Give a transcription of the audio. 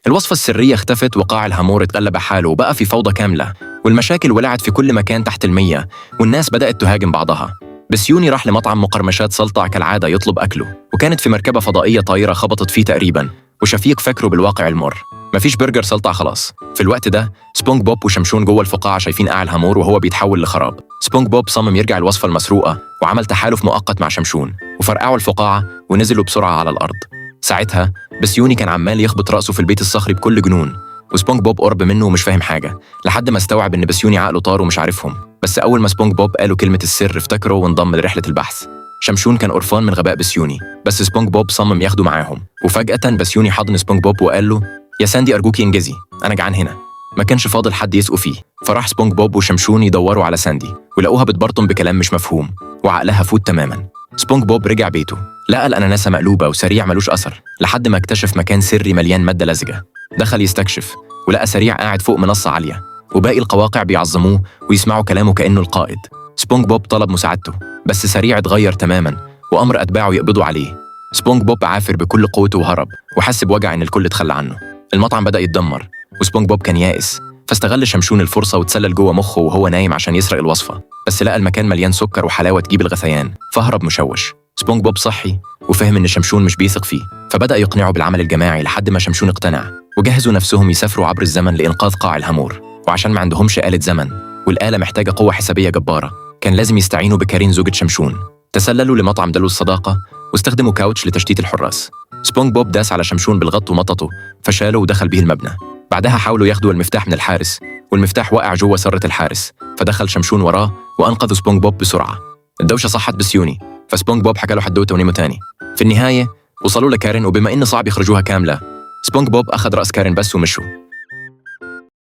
الوصفة السرية اختفت وقاع الهامور اتغلب حاله وبقى في فوضى كاملة، والمشاكل ولعت في كل مكان تحت المية، والناس بدأت تهاجم بعضها. بسيوني راح لمطعم مقرمشات سلطع كالعادة يطلب أكله، وكانت في مركبة فضائية طايرة خبطت فيه تقريباً، وشفيق فكره بالواقع المر. مفيش برجر سلطع خلاص. في الوقت ده سبونج بوب وشمشون جوه الفقاعة شايفين قاع الهامور وهو بيتحول لخراب. سبونج بوب صمم يرجع الوصفة المسروقة وعمل تحالف مؤقت مع شمشون، وفرقعوا الفقاعة ونزلوا بسرعة على الأرض. ساعتها بسيوني كان عمال يخبط رأسه في البيت الصخري بكل جنون، وسبونج بوب قرب منه ومش فاهم حاجة، لحد ما استوعب إن بسيوني عقله طار ومش عارفهم. بس أول ما سبونج بوب قالوا كلمة السر افتكره وانضم لرحلة البحث. شمشون كان قرفان من غباء بسيوني، بس سبونج بوب صمم ياخده معاهم، وفجأة بسيوني حضن سبونج بوب وقال له: يا ساندي أرجوكي انجزي، أنا جعان هنا. ما كانش فاضل حد يسقوا فيه، فراح سبونج بوب وشمشون يدوروا على ساندي، ولقوها بتبرطم بكلام مش مفهوم وعقلها فوت تماما. سبونج بوب رجع بيته، لقى الأناناسة مقلوبة وسريع ملوش أثر، لحد ما اكتشف مكان سري مليان مادة لزجة. دخل يستكشف ولقى سريع قاعد فوق منصة عالية، وباقي القواقع بيعظموه ويسمعوا كلامه كأنه القائد. سبونج بوب طلب مساعدته، بس سريع اتغير تماما وأمر أتباعه يقبضوا عليه. سبونج بوب عافر بكل قوته وهرب، وحس بوجع إن الكل اتخلى عنه. المطعم بدأ يتدمر، وسبونج بوب كان يائس، فاستغل شمشون الفرصة وتسلل جوه مخه وهو نايم عشان يسرق الوصفة، بس لقى المكان مليان سكر وحلاوة تجيب الغثيان، فهرب مشوش. سبونج بوب صحي وفهم إن شمشون مش بيثق فيه، فبدأ يقنعه بالعمل الجماعي لحد ما شمشون اقتنع، وجهزوا نفسهم يسافروا عبر الزمن لإنقاذ قاع الهامور. وعشان ما عندهمش آلة زمن، والآلة محتاجة قوة حسابية جبارة، كان لازم يستعينوا بكارين زوجة شمشون. تسللوا لمطعم دلو الصداقة واستخدموا كاوتش لتشتيت الحراس. سبونج بوب داس على شمشون بالغط ومططه، فشاله ودخل بيه المبنى. بعدها حاولوا ياخدوا المفتاح من الحارس، والمفتاح وقع جوه سرة الحارس، فدخل شمشون وراه وأنقذوا سبونج بوب بسرعة. الدوشة صحت بسيوني، فسبونج بوب حكى له حدوته ونيمه تاني. في النهاية وصلوا لكارين، وبما إن صعب يخرجوها كاملة، سبونج بوب أخذ رأس كارين بس ومشوا.